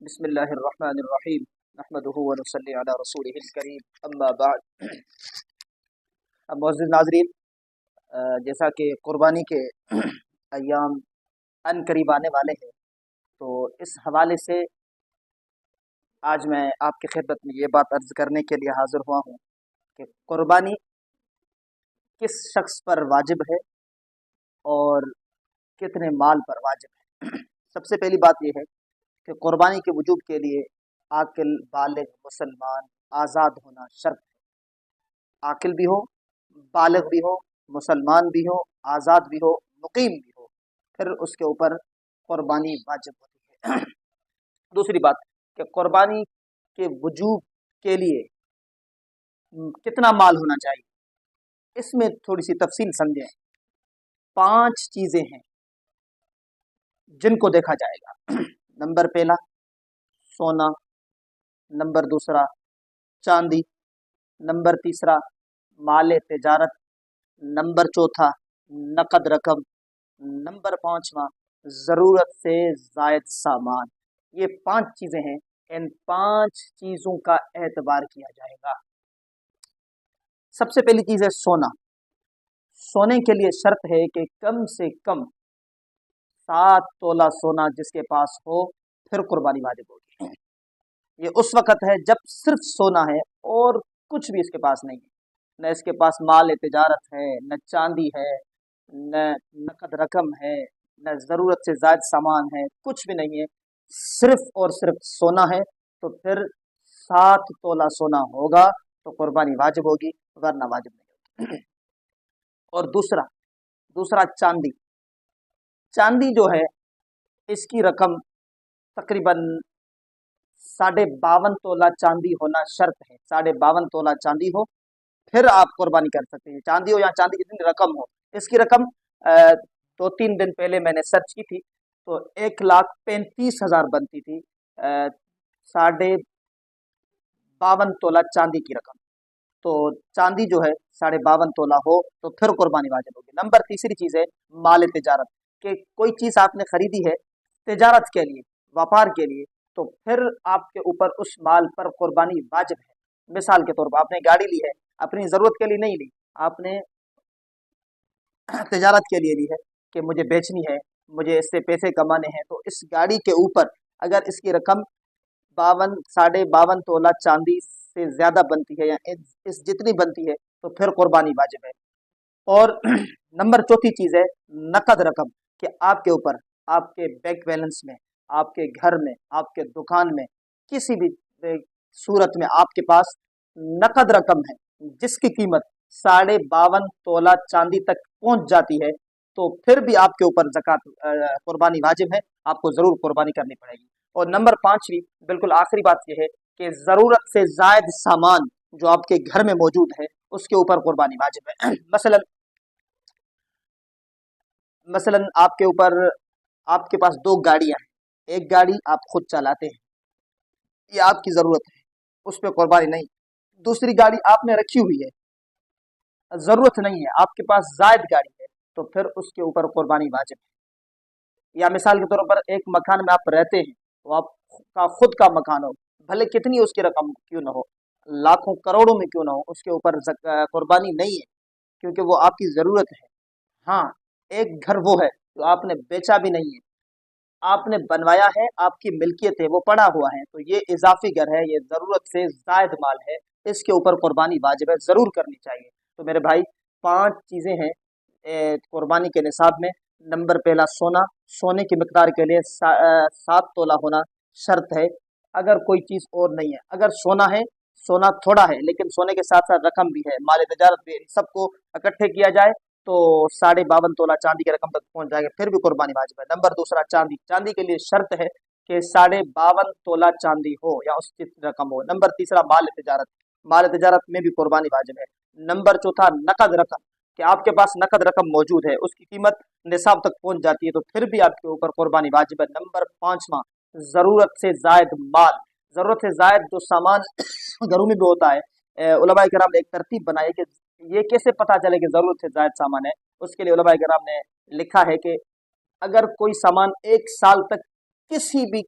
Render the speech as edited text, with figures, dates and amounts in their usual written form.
بسم اللہ الرحمن الرحیم نحمدہ ونصلی علی رسولہ الکریم اما بعد۔ اب معزز ناظرین، جیسا کہ قربانی کے ایام ان قریب آنے والے ہیں، تو اس حوالے سے آج میں آپ کی خدمت میں یہ بات عرض کرنے کے لیے حاضر ہوا ہوں کہ قربانی کس شخص پر واجب ہے اور کتنے مال پر واجب ہے۔ سب سے پہلی بات یہ ہے کہ قربانی کے وجوب کے لیے عاقل، بالغ، مسلمان، آزاد ہونا شرط ہے۔ عاقل بھی ہو، بالغ بھی ہو، مسلمان بھی ہو، آزاد بھی ہو، مقیم بھی ہو، پھر اس کے اوپر قربانی واجب ہوتی ہے۔ دوسری بات کہ قربانی کے وجوب کے لیے کتنا مال ہونا چاہیے، اس میں تھوڑی سی تفصیل سمجھیں۔ 5 چیزیں ہیں جن کو دیکھا جائے گا۔ نمبر پہلا سونا، نمبر دوسرا چاندی، نمبر تیسرا مال تجارت، نمبر چوتھا نقد رقم، نمبر 5واں ضرورت سے زائد سامان۔ یہ 5 چیزیں ہیں، ان 5 چیزوں کا اعتبار کیا جائے گا۔ سب سے پہلی چیز ہے سونا۔ سونے کے لیے شرط ہے کہ کم سے کم 7 تولہ سونا جس کے پاس ہو، پھر قربانی واجب ہوگی۔ یہ اس وقت ہے جب صرف سونا ہے اور کچھ بھی اس کے پاس نہیں ہے، نہ اس کے پاس مال تجارت ہے، نہ چاندی ہے، نہ نقد رقم ہے، نہ ضرورت سے زائد سامان ہے، کچھ بھی نہیں ہے، صرف اور صرف سونا ہے، تو پھر 7 تولہ سونا ہوگا تو قربانی واجب ہوگی، ورنہ واجب نہیں ہوگی۔ اور دوسرا چاندی۔ چاندی جو ہے اس کی رقم تقریباً 52.5 تولہ چاندی ہونا شرط ہے۔ 52.5 تولہ چاندی ہو پھر آپ قربانی کر سکتے ہیں، چاندی ہو یا چاندی جتنی رقم ہو۔ اس کی رقم 2-3 دن پہلے میں نے سرچ کی تھی تو 1,35,000 بنتی تھی 52.5 تولہ چاندی کی رقم۔ تو چاندی جو ہے 52.5 تولہ ہو تو پھر قربانی واجب ہوگی۔ نمبر تیسری چیز ہے مال تجارت، کہ کوئی چیز آپ نے خریدی ہے تجارت کے لیے، وپار کے لیے، تو پھر آپ کے اوپر اس مال پر قربانی واجب ہے۔ مثال کے طور پر آپ نے گاڑی لی ہے، اپنی ضرورت کے لیے نہیں لی، آپ نے تجارت کے لیے لی ہے کہ مجھے بیچنی ہے، مجھے اس سے پیسے کمانے ہیں، تو اس گاڑی کے اوپر اگر اس کی رقم 52.5 تولہ چاندی سے زیادہ بنتی ہے یا اس جتنی بنتی ہے تو پھر قربانی واجب ہے۔ اور نمبر چوتھی چیز ہے نقد رقم، کہ آپ کے اوپر، آپ کے بینک بیلنس میں، آپ کے گھر میں، آپ کے دکان میں، کسی بھی صورت میں آپ کے پاس نقد رقم ہے جس کی قیمت 52.5 تولہ چاندی تک پہنچ جاتی ہے، تو پھر بھی آپ کے اوپر زکوٰۃ قربانی واجب ہے، آپ کو ضرور قربانی کرنی پڑے گی۔ اور نمبر 5ویں بالکل آخری بات یہ ہے کہ ضرورت سے زائد سامان جو آپ کے گھر میں موجود ہے اس کے اوپر قربانی واجب ہے۔ مثلا آپ کے اوپر، آپ کے پاس 2 گاڑیاں ہیں، ایک گاڑی آپ خود چلاتے ہیں، یہ آپ کی ضرورت ہے، اس پہ قربانی نہیں۔ دوسری گاڑی آپ نے رکھی ہوئی ہے، ضرورت نہیں ہے، آپ کے پاس زائد گاڑی ہے، تو پھر اس کے اوپر قربانی واجب ہے۔ یا مثال کے طور پر ایک مکان میں آپ رہتے ہیں، تو آپ کا خود کا مکان ہو، بھلے کتنی اس کی رقم کیوں نہ ہو، لاکھوں کروڑوں میں کیوں نہ ہو، اس کے اوپر قربانی نہیں ہے، کیونکہ وہ آپ کی ضرورت ہے۔ ہاں، ایک گھر وہ ہے جو آپ نے بیچا بھی نہیں ہے، آپ نے بنوایا ہے، آپ کی ملکیت ہے، وہ پڑا ہوا ہے، تو یہ اضافی گھر ہے، یہ ضرورت سے زائد مال ہے، اس کے اوپر قربانی واجب ہے، ضرور کرنی چاہیے۔ تو میرے بھائی 5 چیزیں ہیں قربانی کے نصاب میں۔ نمبر پہلا سونا، سونے کی مقدار کے لیے 7 تولہ ہونا شرط ہے، اگر کوئی چیز اور نہیں ہے۔ اگر سونا ہے، سونا تھوڑا ہے لیکن سونے کے ساتھ ساتھ رقم بھی ہے، مال تجارت بھی ہے، سب کو اکٹھے کیا جائے تو 52.5 تولہ چاندی کی رقم تک پہنچ جائے گا، پھر بھی قربانی واجب ہے۔ نمبر دوسرا چاندی، چاندی کے لیے شرط ہے کہ 52.5 تولہ چاندی ہو یا اس کی رقم ہو۔ نمبر تیسرا مال تجارت، مال تجارت میں بھی قربانی واجب ہے۔ نمبر چوتھا نقد رقم، کہ آپ کے پاس نقد رقم موجود ہے، اس کی قیمت نصاب تک پہنچ جاتی ہے تو پھر بھی آپ کے اوپر قربانی واجب ہے۔ نمبر 5واں ضرورت سے زائد مال، ضرورت سے زائد جو سامان گھروں میں بھی ہوتا ہے، علماء کرام نے ایک ترتیب بنائی کہ یہ کیسے پتہ چلے کہ ضرورت سے زائد سامان ہے۔ اس کے لیے علماء کرام نے لکھا ہے کہ اگر کوئی سامان 1 سال تک کسی بھی